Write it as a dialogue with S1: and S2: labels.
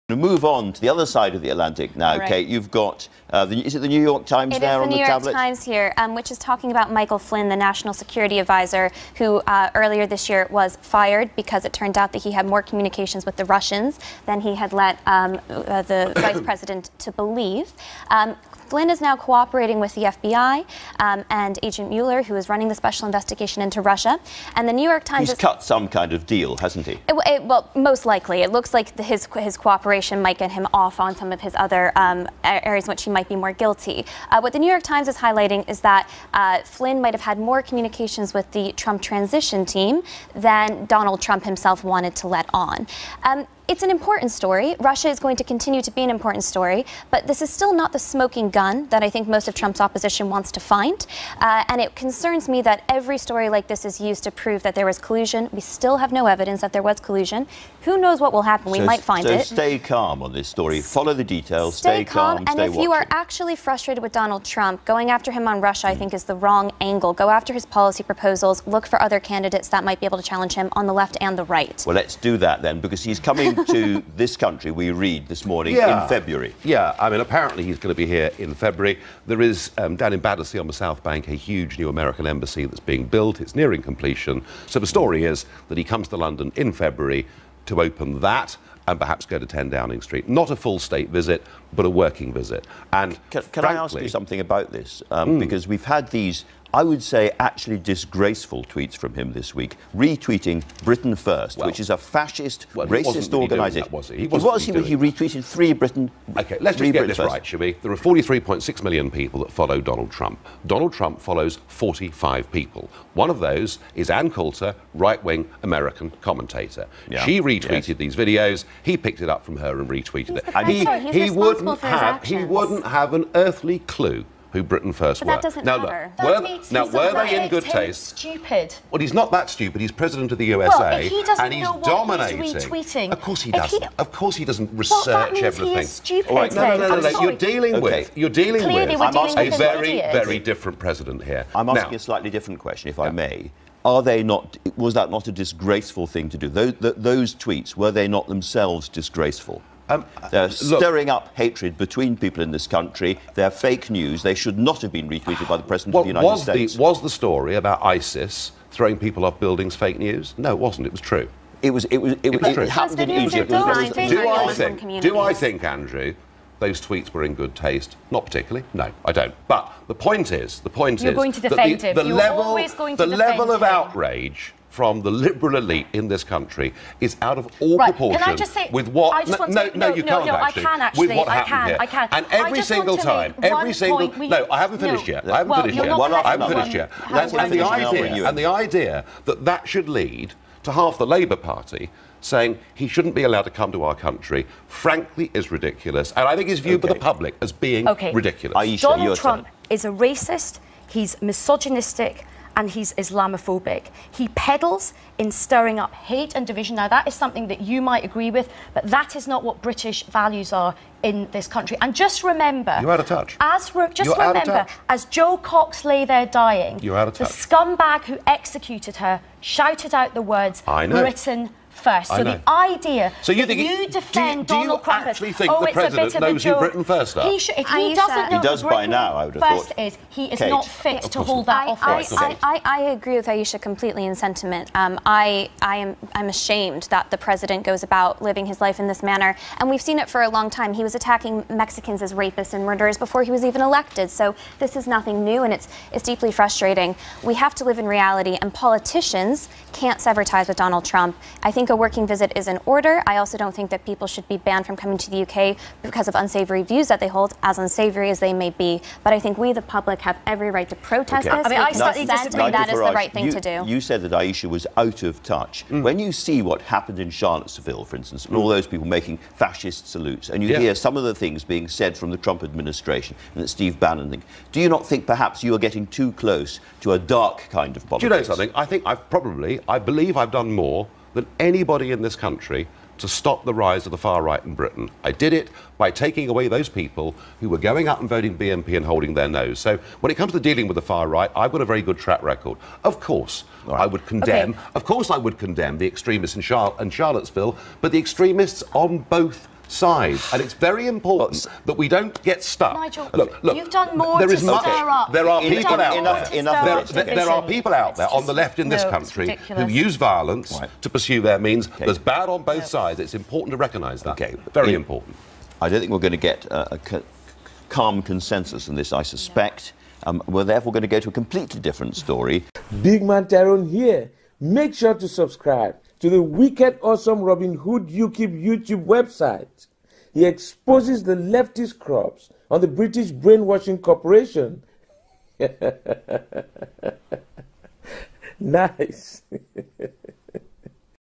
S1: To move on to the other side of the Atlantic now, right. Kate, you've got, is it the New York Times there on the tablet?
S2: It is the New York Times here, which is talking about Michael Flynn, the National Security Advisor, who earlier this year was fired because it turned out that he had more communications with the Russians than he had let the Vice President to believe. Flynn is now cooperating with the FBI and Agent Mueller, who is running the special investigation into Russia. And the New York Times...
S1: He's cut some kind of deal, hasn't he?
S2: Well, most likely. It looks like his cooperation might get him off on some of his other areas in which he might be more guilty. What the New York Times is highlighting is that Flynn might have had more communications with the Trump transition team than Donald Trump himself wanted to let on. It's an important story. Russia is going to continue to be an important story, but this is still not the smoking gun that I think most of Trump's opposition wants to find. And it concerns me that every story like this is used to prove that there was collusion. We still have no evidence that there was collusion. Who knows what will happen? We might find it.
S1: So stay calm on this story. Follow the details. Stay calm.
S2: And if you are actually frustrated with Donald Trump, going after him on Russia, I think, is the wrong angle. Go after his policy proposals. Look for other candidates that might be able to challenge him on the left and the right.
S1: Well, let's do that then, because he's coming to this country, we read this morning, in February.
S3: Yeah, I mean, apparently he's going to be here in February. There is, down in Battersea on the South Bank, a huge new American embassy that's being built. It's nearing completion. So the story is that he comes to London in February to open that and perhaps go to 10 Downing Street. Not a full state visit, but a working visit. And
S1: Can I ask you something about this? Because we've had these, I would say, actually disgraceful tweets from him this week, retweeting Britain First, which is a fascist, racist organisation. He retweeted Free Britain.
S3: OK, let's just get this right, shall we? There are 43.6 million people that follow Donald Trump. Donald Trump follows 45 people. One of those is Ann Coulter, right-wing American commentator. Yeah. She retweeted these videos. He picked it up from her and retweeted it. He wouldn't have an earthly clue who Britain First were.
S2: That doesn't matter.
S3: Were they in good taste?
S4: Stupid.
S3: Well, he's not that stupid. He's president of the USA,
S4: well, if he doesn't
S3: and he's
S4: know what
S3: dominating.
S4: He's retweeting.
S3: Of course he doesn't. Of course he doesn't research
S4: that means
S3: everything.
S4: He is stupid.
S3: All right, no. You're dealing with a very different president here.
S1: I'm asking a slightly different question, if I may. Was that not a disgraceful thing to do? Those tweets, were they not themselves disgraceful? They're stirring up hatred between people in this country. They're fake news. They should not have been retweeted by the President of the United States.
S3: Was the story about ISIS throwing people off buildings fake news? No, it wasn't. It was true.
S1: It happened in Egypt.
S3: Do I think, Andrew, those tweets were in good taste? Not particularly. No, I don't. But the point is,
S4: you're going to defend him.
S3: The level of outrage from the liberal elite in this country is out of all proportion.
S4: Can I just say,
S3: with what?
S4: you can't actually.
S3: With what happened here. And every single time, No, I haven't finished yet. I haven't finished yet. And the idea that should lead to half the Labour Party saying he shouldn't be allowed to come to our country, frankly, is ridiculous. And I think is viewed by the public as being ridiculous.
S4: Aisha, Donald Trump is a racist, he's misogynistic, and he's Islamophobic. He peddles in stirring up hate and division. Now, that is something that you might agree with, but that is not what British values are in this country. And just remember...
S3: You're out of touch.
S4: As Jo Cox lay there dying,
S3: you're out of touch.
S4: The scumbag who executed her shouted out the words, Britain First. So the idea
S3: that you defend Donald Trump... Do you actually think the President knows who Britain First are?
S4: If he doesn't know
S1: he does by now, I would have
S4: thought.
S1: First
S4: he is not fit to hold that office.
S2: I agree with Aisha completely in sentiment. I'm ashamed that the President goes about living his life in this manner. And we've seen it for a long time. He was attacking Mexicans as rapists and murderers before he was even elected. So this is nothing new, and it's deeply frustrating. We have to live in reality, and politicians can't sever ties with Donald Trump. I think a working visit is in order. I also don't think that people should be banned from coming to the UK because of unsavory views that they hold, as unsavory as they may be. But I think we, the public, have every right to protest this. I mean, I slightly disagree. That is the right thing to do.
S1: You said that Aisha was out of touch. When you see what happened in Charlottesville, for instance, and all those people making fascist salutes, and you hear some of the things being said from the Trump administration and that Steve Bannon thing, do you not think perhaps you are getting too close to a dark kind of politics?
S3: Do you know something? I think I believe I've done more than anybody in this country to stop the rise of the far right in Britain. I did it by taking away those people who were going out and voting BNP and holding their nose. So when it comes to dealing with the far right, I've got a very good track record. Of course, I would condemn. Of course, I would condemn the extremists in Charlottesville, but the extremists on both sides, and it's very important that we don't get stuck.
S4: Nigel,
S3: look,
S4: you've done more to stir up.
S3: There are people out
S4: there.
S3: There are people out there on the left in this country who use violence to pursue their means. There's bad on both sides. It's important to recognise that. Very important.
S1: I don't think we're going to get a calm consensus on this, I suspect. We're therefore going to go to a completely different story.
S5: Big Man Tyrone here. Make sure to subscribe to the wicked, awesome Robin Hood UKIP YouTube website. He exposes the leftist crops on the British brainwashing corporation. Nice.